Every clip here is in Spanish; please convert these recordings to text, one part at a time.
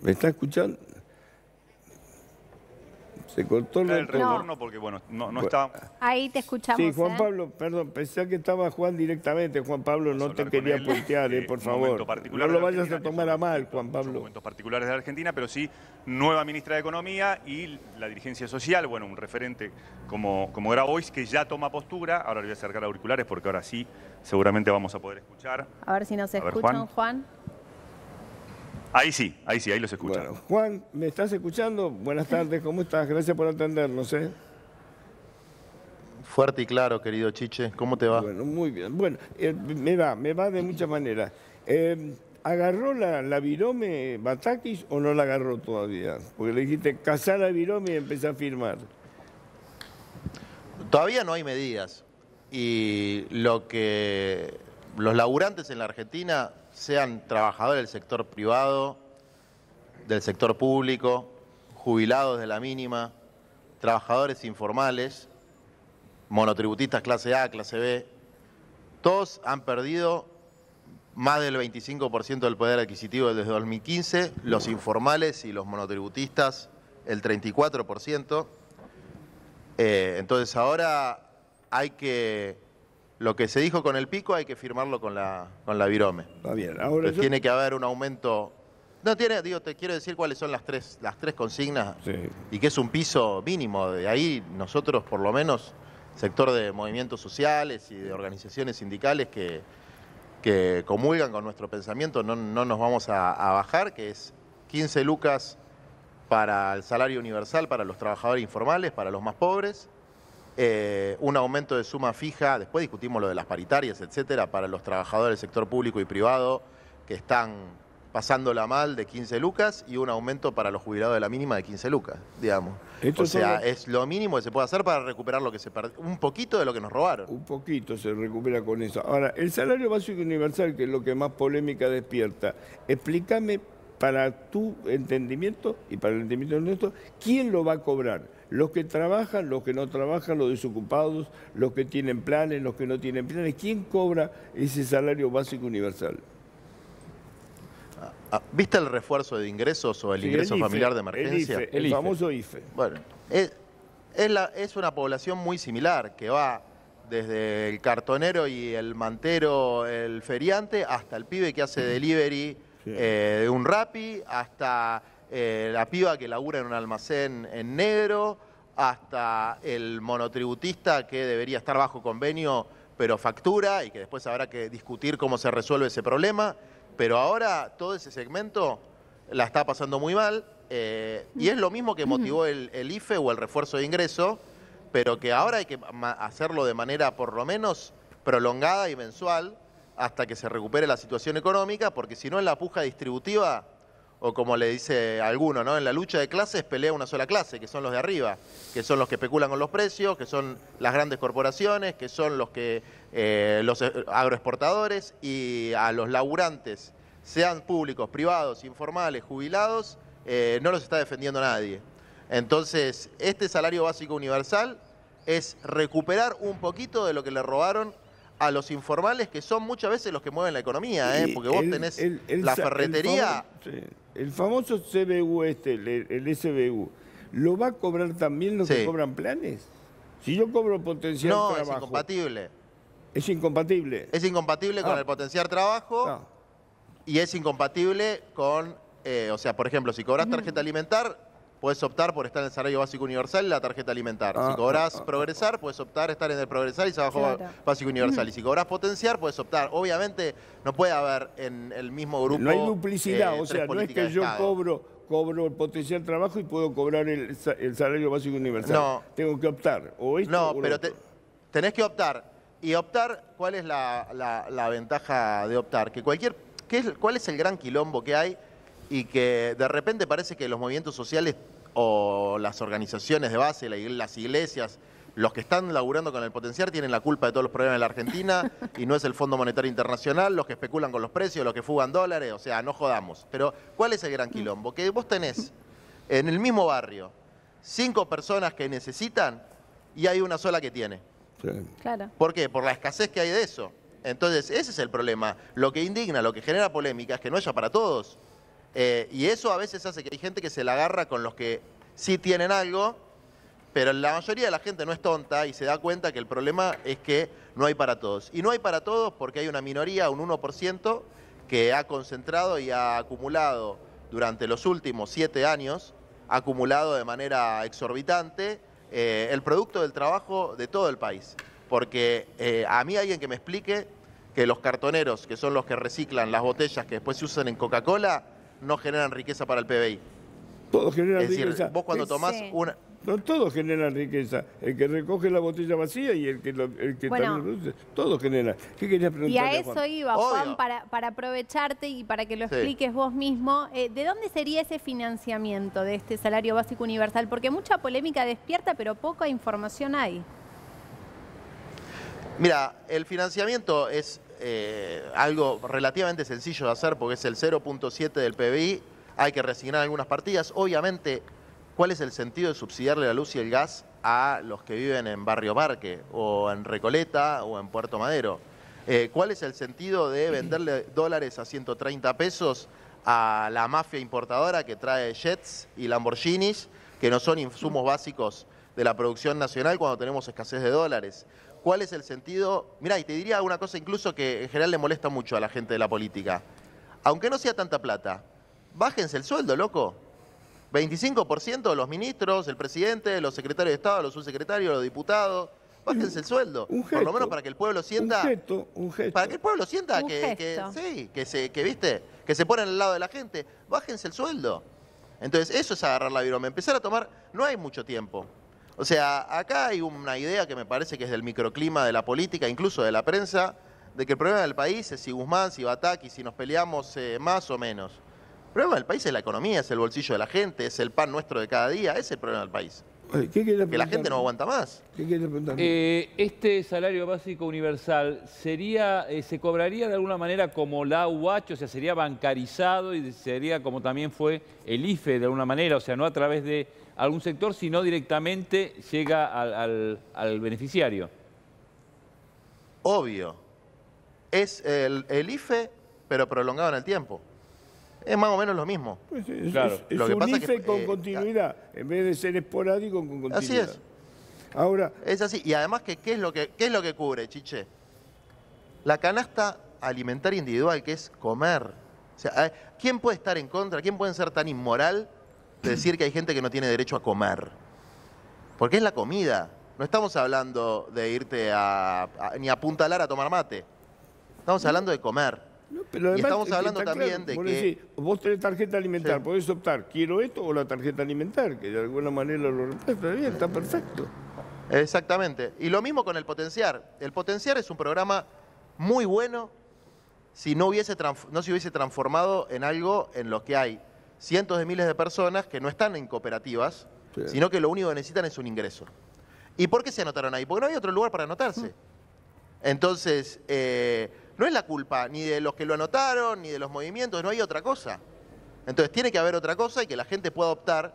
¿Me está escuchando? Se cortó El retorno No. porque, bueno, no está... Ahí te escuchamos. Sí, Juan Pablo, perdón, pensé que estaba Juan directamente. Juan Pablo, no te quería puentear, por un favor. momento particular No lo de vayas Argentina, a tomar a mal, muchos Juan Pablo. momentos particulares de Argentina, pero sí, nueva ministra de Economía y la dirigencia social, bueno, un referente como Grabois, que ya toma postura. Ahora le voy a acercar auriculares porque ahora sí, seguramente vamos a poder escuchar. A ver si nos A ver, escuchan, Juan. Ahí sí, ahí los escuchan. Bueno, Juan, ¿me estás escuchando? Buenas tardes, ¿cómo estás? Gracias por atendernos, ¿eh? Fuerte y claro, querido Chiche. ¿Cómo te va? Bueno, muy bien. Bueno, me va de muchas maneras. ¿Agarró la virome Batakis o no la agarró todavía? Porque le dijiste casar a virome y empezar a firmar. Todavía no hay medidas. Y lo que los laburantes en la Argentina, sean trabajadores del sector privado, del sector público, jubilados de la mínima, trabajadores informales, monotributistas clase A, clase B, todos han perdido más del 25% del poder adquisitivo desde 2015, los informales y los monotributistas el 34%. Entonces ahora hay que, lo que se dijo con el pico hay que firmarlo con la virome. Está bien, ahora Tiene que haber un aumento. No tiene, digo, te quiero decir cuáles son las tres consignas, sí, y que es un piso mínimo. De ahí nosotros, por lo menos, sector de movimientos sociales y de organizaciones sindicales que comulgan con nuestro pensamiento, no nos vamos a bajar, que es 15 lucas para el salario universal para los trabajadores informales, para los más pobres, un aumento de suma fija, después discutimos lo de las paritarias, etcétera, para los trabajadores del sector público y privado que están pasándola mal, de 15 lucas, y un aumento para los jubilados de la mínima de 15 lucas, digamos. O sea, es lo mínimo que se puede hacer para recuperar lo que se perdió, un poquito de lo que nos robaron. Un poquito se recupera con eso. Ahora, el salario básico universal, que es lo que más polémica despierta, explícame para tu entendimiento y para el entendimiento de nuestro, ¿quién lo va a cobrar? Los que trabajan, los que no trabajan, los desocupados, los que tienen planes, los que no tienen planes. ¿Quién cobra ese salario básico universal? ¿Viste el refuerzo de ingresos o el ingreso familiar de emergencia? El famoso IFE. Bueno, es una población muy similar, que va desde el cartonero y el mantero, el feriante, hasta el pibe que hace delivery de un Rappi, hasta la piba que labura en un almacén en negro, hasta el monotributista que debería estar bajo convenio pero factura, y que después habrá que discutir cómo se resuelve ese problema. Pero ahora todo ese segmento la está pasando muy mal, y es lo mismo que motivó el IFE o el refuerzo de ingreso, pero que ahora hay que hacerlo de manera por lo menos prolongada y mensual hasta que se recupere la situación económica, porque si no, en la puja distributiva, o como le dice alguno, ¿no?, en la lucha de clases pelea una sola clase, que son los de arriba, que son los que especulan con los precios, que son las grandes corporaciones, que son los agroexportadores, y a los laburantes, sean públicos, privados, informales, jubilados, no los está defendiendo nadie. Entonces, este salario básico universal es recuperar un poquito de lo que le robaron a los informales, que son muchas veces los que mueven la economía, porque vos tenés la ferretería. El famoso CBU el SBU, ¿lo va a cobrar también los que cobran planes? Si yo cobro potencial trabajo... No, es incompatible. ¿Es incompatible? Es incompatible con el potenciar trabajo y es incompatible con... o sea, por ejemplo, si cobras tarjeta alimentar, puedes optar por estar en el salario básico universal y la tarjeta alimentar. Si cobras progresar, puedes optar estar en el progresar y trabajo básico universal. Y si cobras potenciar, pudes optar. Obviamente no puede haber en el mismo grupo... No hay duplicidad, o sea, no es que yo cobro el potencial trabajo y puedo cobrar el salario básico universal. No. Tengo que optar. O esto no, o pero otro. tenés que optar. Y optar, ¿cuál es la ventaja de optar? ¿Cuál es el gran quilombo que hay? Y que de repente parece que los movimientos sociales o las organizaciones de base, las iglesias, los que están laburando con el potenciar tienen la culpa de todos los problemas de la Argentina, y no es el Fondo Monetario Internacional, los que especulan con los precios, los que fugan dólares, o sea, no jodamos. Pero ¿cuál es el gran quilombo? Que vos tenés en el mismo barrio 5 personas que necesitan y hay una sola que tiene. Sí. Claro. ¿Por qué? Por la escasez que hay de eso. Entonces, ese es el problema. Lo que indigna, lo que genera polémica es que no haya para todos. Y eso a veces hace que hay gente que se la agarra con los que sí tienen algo, pero la mayoría de la gente no es tonta y se da cuenta que el problema es que no hay para todos. Y no hay para todos porque hay una minoría, un 1%, que ha concentrado y ha acumulado durante los últimos 7 años, ha acumulado de manera exorbitante el producto del trabajo de todo el país. Porque a mí alguien que me explique que los cartoneros, que son los que reciclan las botellas que después se usan en Coca-Cola, no generan riqueza para el PBI. Todos generan Es decir, riqueza. vos cuando tomás una... No, todos generan riqueza. El que recoge la botella vacía y el que Bueno, también produce. Todos generan. ¿Qué querías preguntarle, y a eso Juan? iba, Juan, Obvio. para aprovecharte y para que lo Sí. expliques vos mismo, ¿de dónde sería ese financiamiento de este salario básico universal? Porque mucha polémica despierta, pero poca información hay. Mira, el financiamiento es algo relativamente sencillo de hacer porque es el 0.7 del PBI. Hay que reasignar algunas partidas. Obviamente, ¿cuál es el sentido de subsidiarle la luz y el gas a los que viven en Barrio Parque o en Recoleta o en Puerto Madero? ¿Cuál es el sentido de venderle dólares a 130 pesos a la mafia importadora que trae jets y Lamborghinis, que no son insumos básicos de la producción nacional cuando tenemos escasez de dólares? ¿Cuál es el sentido? Mirá, y te diría una cosa incluso que en general le molesta mucho a la gente de la política. Aunque no sea tanta plata, bájense el sueldo, loco. 25% de los ministros, el presidente, los secretarios de Estado, los subsecretarios, los diputados, bájense el sueldo. Un Por lo gesto. menos para que el pueblo sienta... Un gesto. Para que el pueblo sienta Un que gesto. sí, que se ponen al lado de la gente. Bájense el sueldo. Entonces, eso es agarrar la virome. Empezar a tomar, no hay mucho tiempo. O sea, acá hay una idea que me parece que es del microclima de la política, incluso de la prensa, de que el problema del país es si Guzmán, si Bataki, si nos peleamos más o menos. El problema del país es la economía, es el bolsillo de la gente, es el pan nuestro de cada día, ese es el problema del país. Oye, ¿qué querías Que la gente preguntarme? no aguanta más. ¿Qué querías preguntar? Este salario básico universal se cobraría de alguna manera como la UH, o sea, sería bancarizado y sería como también fue el IFE de alguna manera, o sea, no a través de algún sector, sino directamente llega al beneficiario. Obvio. Es el IFE, pero prolongado en el tiempo. Es más o menos lo mismo. Pues es, Claro. es Lo que un pasa IFE que, con continuidad, en vez de ser esporádico con continuidad. Así es. Ahora, Es así. Y además, ¿qué es lo que cubre, Chiche? La canasta alimentaria individual, que es comer. O sea, ¿quién puede estar en contra? ¿Quién puede ser tan inmoral de decir que hay gente que no tiene derecho a comer? Porque es la comida. No estamos hablando de irte ni a Punta Lara a tomar mate. Estamos hablando de comer. no, pero además, estamos hablando está también claro, de vos que- decís, vos tenés tarjeta alimentar, Sí. podés optar, quiero esto o la tarjeta alimentar, que de alguna manera lo reemplaza. Está bien, está perfecto. Exactamente. Y lo mismo con el Potenciar. El Potenciar es un programa muy bueno si no se hubiese transformado en algo en lo que hay cientos de miles de personas que no están en cooperativas, Sí. sino que lo único que necesitan es un ingreso. ¿Y por qué se anotaron ahí? Porque no había otro lugar para anotarse. Entonces, no es la culpa ni de los que lo anotaron, ni de los movimientos, no hay otra cosa. Entonces, tiene que haber otra cosa y que la gente pueda optar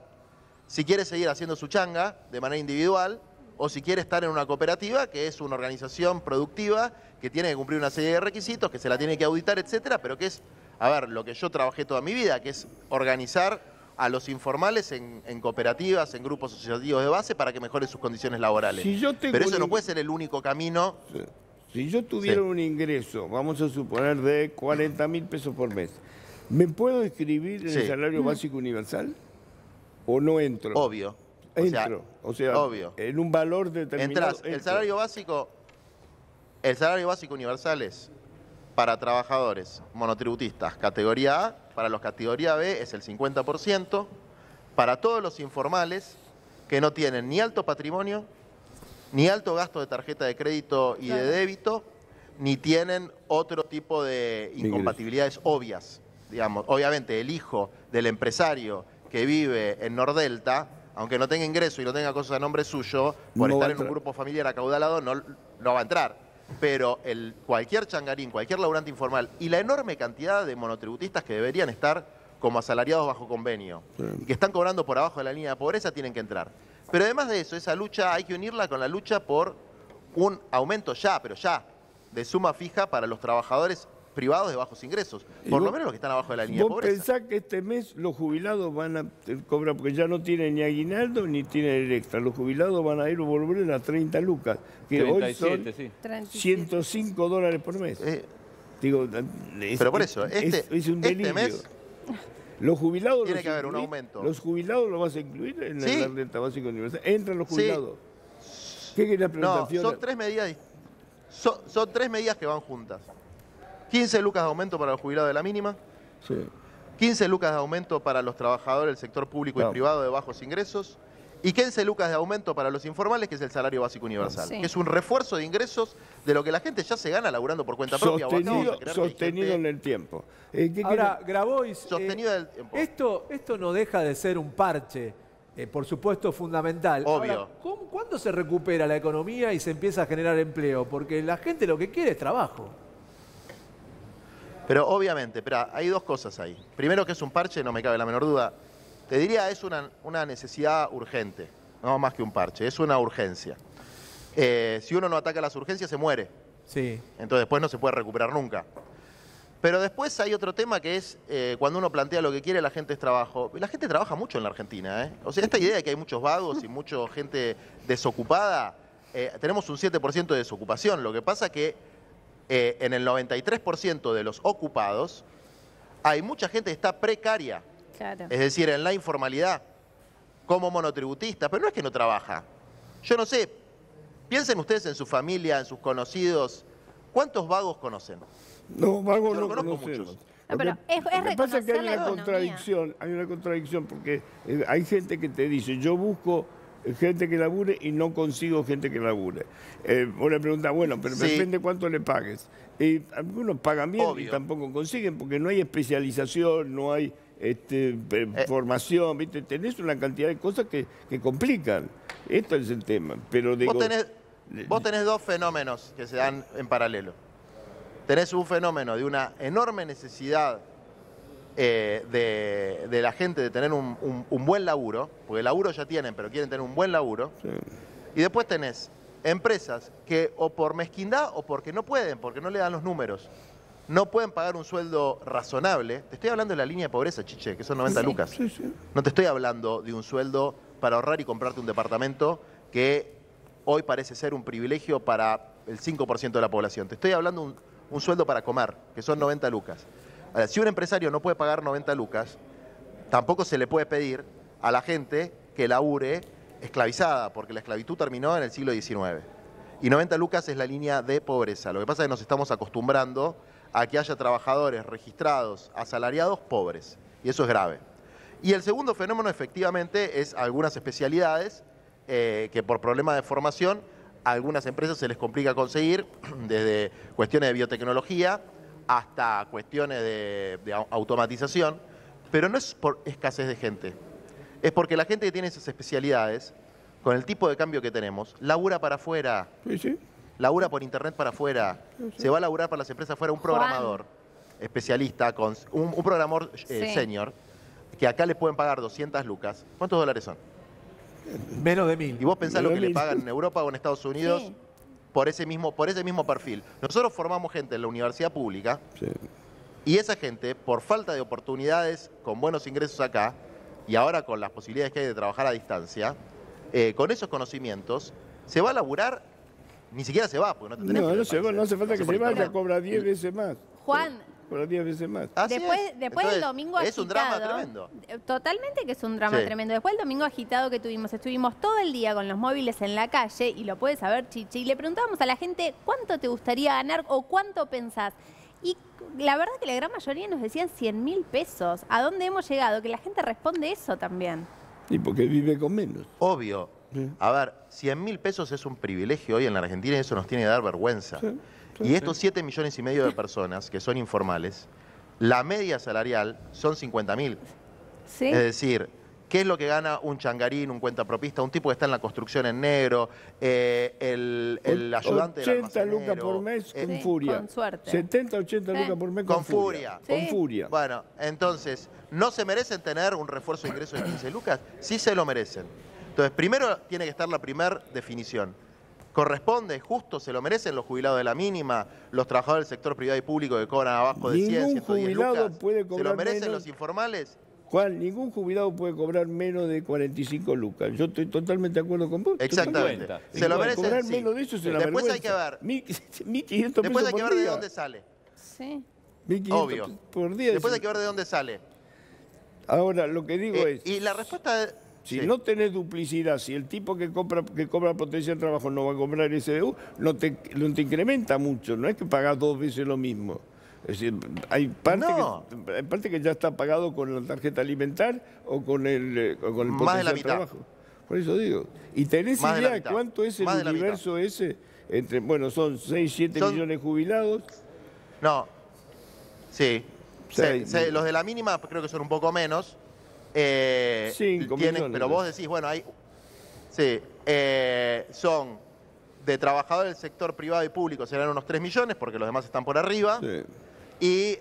si quiere seguir haciendo su changa de manera individual o si quiere estar en una cooperativa, que es una organización productiva que tiene que cumplir una serie de requisitos, que se la tiene que auditar, etcétera, pero que es, a ver, lo que yo trabajé toda mi vida, que es organizar a los informales en cooperativas, en grupos asociativos de base para que mejoren sus condiciones laborales. Si yo tengo Pero eso un- no puede ser el único camino. Si yo tuviera Sí. un ingreso, vamos a suponer de 40.000 pesos por mes, ¿me puedo inscribir en el Sí. salario básico universal? ¿O no entro? Obvio. Entro. O sea, obvio. en un valor determinado. Entrás, el entro. salario básico universal es para trabajadores monotributistas categoría A, para los categoría B es el 50%, para todos los informales que no tienen ni alto patrimonio, ni alto gasto de tarjeta de crédito y de débito, ni tienen otro tipo de incompatibilidades obvias. Digamos, obviamente el hijo del empresario que vive en Nordelta, aunque no tenga ingreso y no tenga cosas a nombre suyo, por No va estar a en un entrar. grupo familiar acaudalado, no va a entrar. Pero cualquier changarín, cualquier laburante informal y la enorme cantidad de monotributistas que deberían estar como asalariados bajo convenio y que están cobrando por abajo de la línea de pobreza tienen que entrar. Pero además de eso, esa lucha hay que unirla con la lucha por un aumento pero ya, de suma fija para los trabajadores privados de bajos ingresos, por lo menos los que están abajo de la línea de ¿Vos pobreza. pensás que este mes los jubilados van a cobrar, porque ya no tienen ni aguinaldo ni tienen el extra, los jubilados van a ir a volver a 30 lucas, que hoy son 37, sí. 105 dólares por mes. Digo, Pero por eso, es un delirio. mes los jubilados tiene que haber un aumento. ¿Los jubilados los vas a incluir en Sí. la renta básica universal? ¿Entran los Sí. jubilados? ¿Qué querías preguntar, No, Fiora? son tres medidas. Son tres medidas que van juntas. 15 lucas de aumento para los jubilados de la mínima, Sí. 15 lucas de aumento para los trabajadores del sector público y No. privado de bajos ingresos y 15 lucas de aumento para los informales, que es el salario básico universal, Sí. que es un refuerzo de ingresos de lo que la gente ya se gana laburando por cuenta propia. O acá vamos a creer que hay Sostenido gente en el tiempo. ¿Qué Ahora, Grabois, sostenida del tiempo. esto no deja de ser un parche, por supuesto fundamental. Obvio. Ahora, ¿cuándo se recupera la economía y se empieza a generar empleo? Porque la gente lo que quiere es trabajo. Pero obviamente, espera, hay dos cosas ahí. Primero, que es un parche, no me cabe la menor duda. Te diría, es una necesidad urgente, no más que un parche, es una urgencia. Si uno no ataca las urgencias, se muere. Sí. Entonces después no se puede recuperar nunca. Pero después hay otro tema que es cuando uno plantea lo que quiere, la gente es trabajo. La gente trabaja mucho en la Argentina, ¿eh? O sea, esta idea de que hay muchos vagos y mucha gente desocupada, tenemos un 7% de desocupación. Lo que pasa que en el 93% de los ocupados hay mucha gente que está precaria, Claro. es decir, en la informalidad, como monotributistas, pero no es que no trabaja. Yo no sé, piensen ustedes en su familia, en sus conocidos, ¿cuántos vagos conocen? No, vagos Yo no conozco conocemos. muchos. No, pero es Lo que pasa es que reconocer hay la una economía. contradicción, porque hay gente que te dice, yo busco gente que labure y no consigo gente que labure. Vos le preguntás, bueno, pero Sí. depende cuánto le pagues. Y algunos pagan bien y Obvio. tampoco consiguen, porque no hay especialización, no hay formación, ¿viste? Tenés una cantidad de cosas que complican. Esto es el tema. Pero digo, Vos tenés dos fenómenos que se dan en paralelo. Tenés un fenómeno de una enorme necesidad de la gente de tener un buen laburo, porque laburo ya tienen, pero quieren tener un buen laburo. sí. Y después tenés empresas que o por mezquindad o porque no pueden, porque no le dan los números, no pueden pagar un sueldo razonable. Te estoy hablando de la línea de pobreza, Chiche, que son 90 Sí. lucas. Sí, sí. No te estoy hablando de un sueldo para ahorrar y comprarte un departamento que hoy parece ser un privilegio para el 5% de la población. Te estoy hablando de un sueldo para comer, que son 90 lucas. Ahora, si un empresario no puede pagar 90 lucas, tampoco se le puede pedir a la gente que labure esclavizada, porque la esclavitud terminó en el siglo XIX. Y 90 lucas es la línea de pobreza. Lo que pasa es que nos estamos acostumbrando a que haya trabajadores registrados, asalariados, pobres. Y eso es grave. Y el segundo fenómeno, efectivamente, es algunas especialidades que por problemas de formación a algunas empresas se les complica conseguir, desde cuestiones de biotecnología hasta cuestiones de automatización, pero no es por escasez de gente. Es porque la gente que tiene esas especialidades, con el tipo de cambio que tenemos, labura para afuera, Sí, sí. labura por internet para afuera, se va a laburar para las empresas afuera un programador especialista, con un programador Sí. senior, que acá le pueden pagar 200 lucas. ¿Cuántos dólares son? Menos de Y 1000. vos pensás lo que le Dólares. pagan en Europa o en Estados Unidos Sí. por ese mismo perfil. Nosotros formamos gente en la universidad pública Sí. y esa gente, por falta de oportunidades con buenos ingresos acá, y ahora con las posibilidades que hay de trabajar a distancia, con esos conocimientos, se va a laburar, ni siquiera se va, porque no tendría No, que no se va, no hace falta que se vaya, Pero- cobra 10 veces más. Juan, Cobra 10 veces más. Así después es. del Entonces, domingo es un drama agitado, tremendo. Totalmente que es un drama Sí. tremendo. Después del domingo agitado que tuvimos, estuvimos todo el día con los móviles en la calle, y lo puedes saber, Chichi, y le preguntábamos a la gente cuánto te gustaría ganar o cuánto pensás. Y la verdad que la gran mayoría nos decían 100.000 pesos. ¿A dónde hemos llegado? Que la gente responde eso también. Y porque vive con menos. Obvio. Sí. A ver, 100.000 pesos es un privilegio hoy en la Argentina y eso nos tiene que dar vergüenza. Sí, sí, Y estos 7,5 millones de personas que son informales, la media salarial son 50.000. ¿Sí? Es decir, ¿qué es lo que gana un changarín, un cuentapropista, un tipo que está en la construcción en negro, el ayudante del 80 lucas almacenero? por mes con Sí, furia. con suerte. 70, 80 Sí. lucas por mes Con furia. Con Sí. furia. Bueno, entonces, ¿no se merecen tener un refuerzo de ingresos de 15 lucas? Sí se lo merecen. Entonces, primero tiene que estar la primera definición. corresponde, es justo, se lo merecen los jubilados de la mínima, los trabajadores del sector privado y público que cobran abajo de 100, Ningún 110 jubilado lucas. puede ¿Se cobrar lo merecen menos. los informales? Juan, ningún jubilado puede cobrar menos de 45 lucas. Yo estoy totalmente de acuerdo con vos. Exactamente. 50. Se lo merecen, Cobrar sí. menos de eso es una Después hay vergüenza. que ver. 1.500 Después pesos hay que por ver de día. dónde sale. Sí. 1.500 Obvio. por día. Después hay que ver de dónde sale. Ahora, lo que digo es, Y la respuesta es... si sí. no tenés duplicidad, si el tipo que cobra potencial de trabajo no va a cobrar SDU, no te incrementa mucho. No es que pagás 2 veces lo mismo. Es decir, hay parte que ya está pagado con la tarjeta alimentar o con el Más de la potencial de mitad. trabajo. Por eso digo. ¿Y tenés Más de la idea mitad. cuánto es el Más de la universo ese? Bueno, son 6, 7 millones jubilados. No. Sí. Seis. Los de la mínima creo que son un poco menos. 5 millones. Pero vos decís, bueno, hay... Sí. Son de trabajadores del sector privado y público, serán unos 3 millones, porque los demás están por arriba. Sí. Y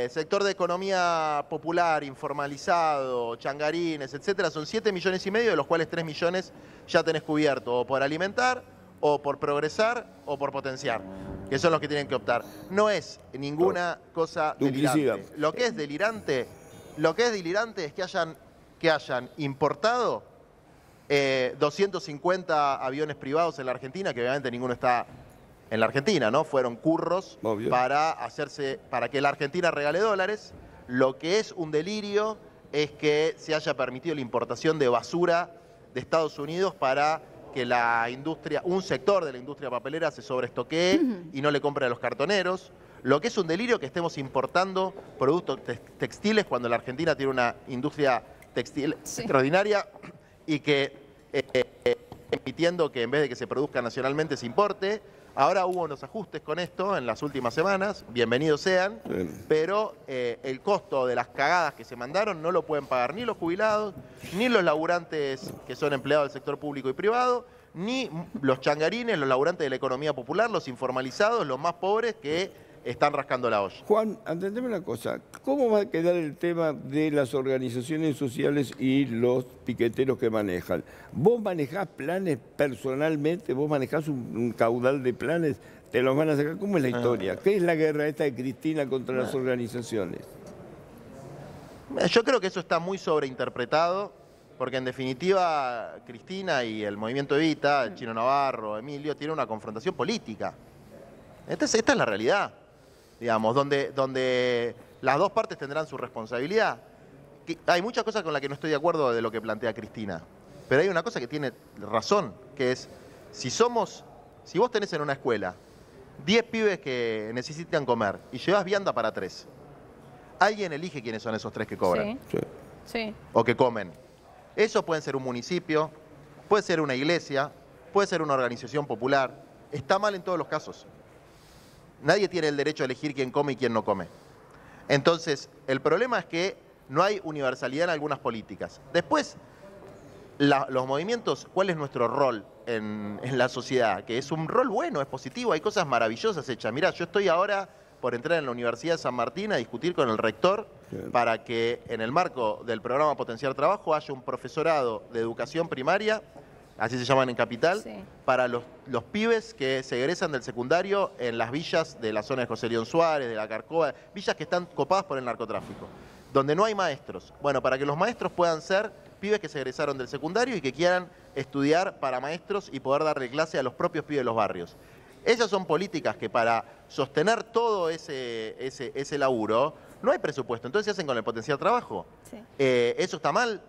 sector de economía popular, informalizado, changarines, etcétera, son 7,5 millones, de los cuales 3 millones ya tenés cubierto, o por alimentar, o por progresar, o por potenciar, que son los que tienen que optar. No es ninguna cosa Duplicidad. delirante. Lo que es delirante es que hayan importado 250 aviones privados en la Argentina, que obviamente ninguno está en la Argentina, ¿no? Fueron curros Obvio. para que la Argentina regale dólares. Lo que es un delirio es que se haya permitido la importación de basura de Estados Unidos para que un sector de la industria papelera se sobreestoquee y no le compre a los cartoneros. Lo que es un delirio que estemos importando productos textiles cuando la Argentina tiene una industria textil extraordinaria y que permitiendo que en vez de que se produzca nacionalmente se importe. Ahora hubo unos ajustes con esto en las últimas semanas, bienvenidos sean, pero el costo de las cagadas que se mandaron no lo pueden pagar ni los jubilados, ni los laburantes que son empleados del sector público y privado, ni los changarines, los laburantes de la economía popular, los informalizados, los más pobres que están rascando la olla. Juan, entendeme una cosa, ¿cómo va a quedar el tema de las organizaciones sociales y los piqueteros que manejan? ¿Vos manejás planes personalmente? ¿Vos manejás un caudal de planes? ¿Te los van a sacar? ¿Cómo es la historia? ¿Qué es la guerra esta de Cristina contra las organizaciones? Yo creo que eso está muy sobreinterpretado, porque en definitiva Cristina y el movimiento Evita, el Chino Navarro, Emilio, tienen una confrontación política. Esta es la realidad. Digamos, donde las dos partes tendrán su responsabilidad. Hay muchas cosas con las que no estoy de acuerdo de lo que plantea Cristina, pero hay una cosa que tiene razón, que es, si vos tenés en una escuela 10 pibes que necesitan comer y llevas vianda para 3, alguien elige quiénes son esos 3 que cobran Sí. o que comen. Eso puede ser un municipio, puede ser una iglesia, puede ser una organización popular. Está mal en todos los casos. Nadie tiene el derecho a elegir quién come y quién no come. Entonces, el problema es que no hay universalidad en algunas políticas. Después, los movimientos, ¿cuál es nuestro rol en la sociedad? Que es un rol bueno, es positivo, hay cosas maravillosas hechas. Mirá, yo estoy ahora por entrar en la Universidad de San Martín a discutir con el rector para que en el marco del programa Potenciar Trabajo haya un profesorado de educación primaria, así se llaman en Capital, para los pibes que se egresan del secundario en las villas de la zona de José León Suárez, de la Carcova, villas que están copadas por el narcotráfico, donde no hay maestros. Bueno, para que los maestros puedan ser pibes que se egresaron del secundario y que quieran estudiar para maestros y poder darle clase a los propios pibes de los barrios. Esas son políticas que para sostener todo ese laburo no hay presupuesto, entonces se hacen con el Potenciar Trabajo. Eso está mal.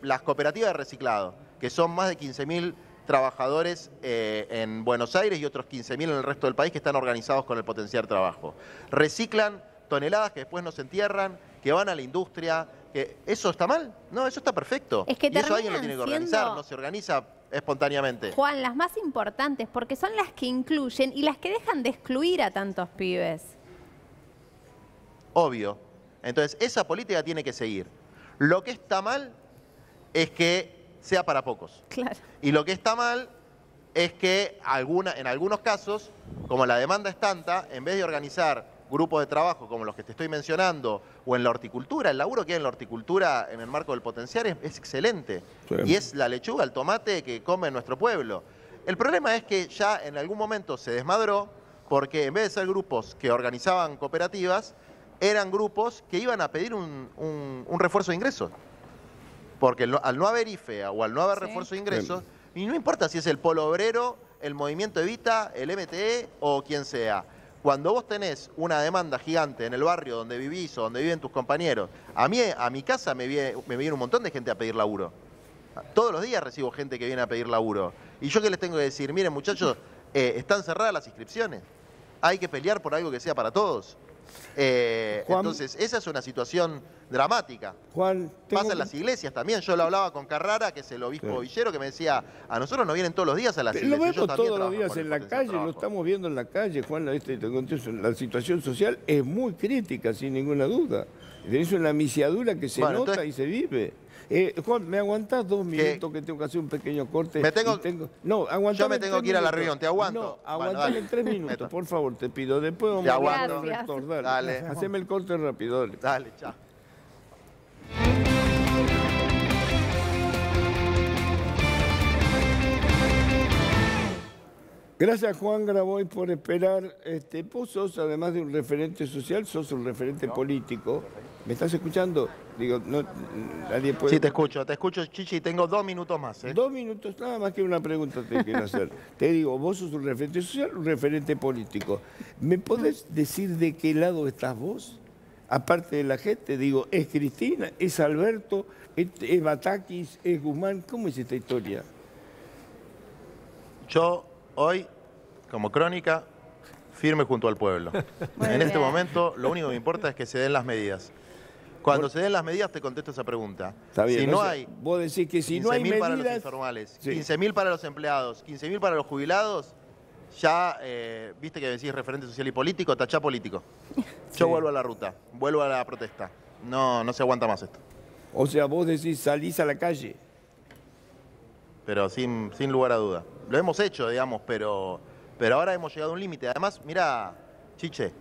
Las cooperativas de reciclado, que son más de 15.000 trabajadores en Buenos Aires y otros 15.000 en el resto del país que están organizados con el Potenciar Trabajo. Reciclan toneladas que después no se entierran, que van a la industria. ¿Eso está mal? No, eso está perfecto. Es que y eso alguien lo terminan tiene que organizar, siendo, no se organiza espontáneamente. Juan, las más importantes, porque son las que incluyen y las que dejan de excluir a tantos pibes. Obvio. Entonces, esa política tiene que seguir. Lo que está mal es que sea para pocos. Claro. Y lo que está mal es que en algunos casos, como la demanda es tanta, en vez de organizar grupos de trabajo como los que te estoy mencionando, o en la horticultura, el laburo que hay en la horticultura en el marco del Potenciar es excelente. Sí. Y es la lechuga, el tomate que come nuestro pueblo. El problema es que ya en algún momento se desmadró porque en vez de ser grupos que organizaban cooperativas, eran grupos que iban a pedir un refuerzo de ingresos. Porque al no haber IFE o al no haber refuerzo de ingresos, y no importa si es el Polo Obrero, el Movimiento Evita, el MTE o quien sea. Cuando vos tenés una demanda gigante en el barrio donde vivís o donde viven tus compañeros, a mi casa me viene un montón de gente a pedir laburo. Todos los días recibo gente que viene a pedir laburo. ¿Y yo qué les tengo que decir? Miren, muchachos, están cerradas las inscripciones. Hay que pelear por algo que sea para todos. Entonces, esa es una situación dramática. Juan, pasa en las iglesias también. Yo lo hablaba con Carrara, que es el obispo Villero, que me decía, a nosotros nos vienen todos los días a las iglesias. Lo vemos todos los días con en la calle, lo estamos viendo en la calle, Juan. La situación social es muy crítica, sin ninguna duda. Es una misiadura que se nota y se vive. Juan, ¿me aguantás 2 minutos que tengo que hacer un pequeño corte? No, yo me tengo que ir a la reunión, ¿te aguanto? No, aguantame en 3 minutos, por favor, te pido. Después vamos a hablar del rector. Dale. Haceme el corte rápido, dale. Dale, chao. Gracias, Juan Grabois, por esperar. Vos sos, además de un referente social, sos un referente político. ¿Me estás escuchando? Digo, nadie puede... Sí, te escucho, Chichi, y tengo 2 minutos más. 2 minutos, nada más que una pregunta te quiero hacer. Te digo, vos sos un referente social, un referente político. ¿Me podés decir de qué lado estás vos? Aparte de la gente, digo, ¿es Cristina, es Alberto, es Batakis, es Guzmán? ¿Cómo es esta historia? Yo hoy, como crónica, firme junto al pueblo. En este momento, lo único que me importa es que se den las medidas. Cuando se den las medidas, te contesto esa pregunta. Está bien, si no hay, vos decís que si no hay medidas... 15.000 para los informales, 15.000 para los empleados, 15.000 para los jubilados, ya, viste que decís referente social y político, tachá político. Yo vuelvo a la ruta, vuelvo a la protesta. No se aguanta más esto. O sea, vos decís, salís a la calle. Pero sin lugar a duda. Lo hemos hecho, digamos, pero ahora hemos llegado a un límite. Además, mirá, Chiche,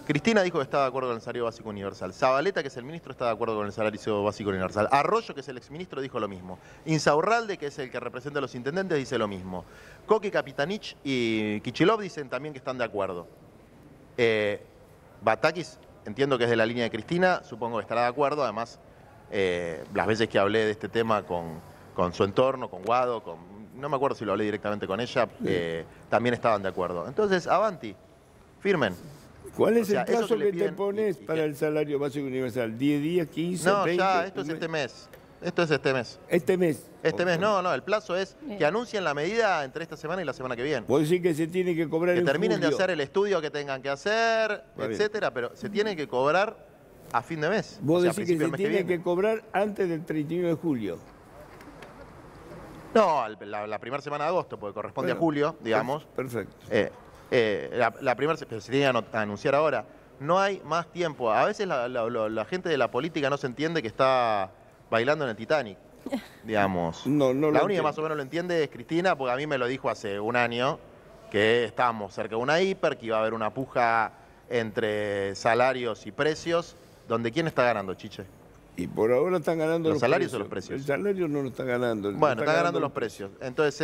Cristina dijo que estaba de acuerdo con el salario básico universal. Zabaleta, que es el ministro, está de acuerdo con el salario básico universal. Arroyo, que es el exministro, dijo lo mismo. Insaurralde, que es el que representa a los intendentes, dice lo mismo. Coque, Capitanich y Kichilov dicen también que están de acuerdo. Batakis, entiendo que es de la línea de Cristina, supongo que estará de acuerdo. Además, las veces que hablé de este tema con su entorno, con Guado, no me acuerdo si lo hablé directamente con ella, también estaban de acuerdo. Entonces, avanti, firmen. ¿Cuál es el plazo que te pones para el salario básico universal? ¿10 días, 15, 20? No, ya, esto es este mes. Esto es este mes. ¿Este mes? Este mes, no, el plazo es que anuncien la medida entre esta semana y la semana que viene. Vos decís que se tiene que cobrar en julio. Que terminen de hacer el estudio que tengan que hacer, etcétera, pero se tiene que cobrar a fin de mes. Vos decís que se tiene que cobrar antes del 31 de julio. No, la primera semana de agosto, porque corresponde a julio, digamos. Perfecto. La primera, pero se tiene que anunciar ahora. No hay más tiempo. A veces la gente de la política no se entiende que está bailando en el Titanic, digamos. No la única que más o menos lo entiende es Cristina, porque a mí me lo dijo hace un año, que estábamos cerca de una hiper, que iba a haber una puja entre salarios y precios, donde ¿quién está ganando, Chiche? Y por ahora están ganando los salarios o los precios. El salario no lo está ganando. Bueno, están ganando los precios. Entonces,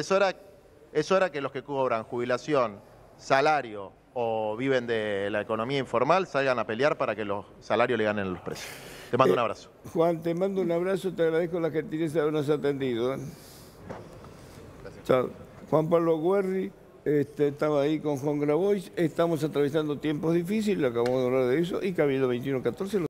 es hora que los que cobran jubilación, salario o viven de la economía informal salgan a pelear para que los salarios le ganen los precios. Te mando un abrazo. Juan, te mando un abrazo, te agradezco la gentileza de habernos atendido. Chao. Juan Pablo Guerri estaba ahí con Juan Grabois. Estamos atravesando tiempos difíciles, acabamos de hablar de eso, y Cabildo 2114.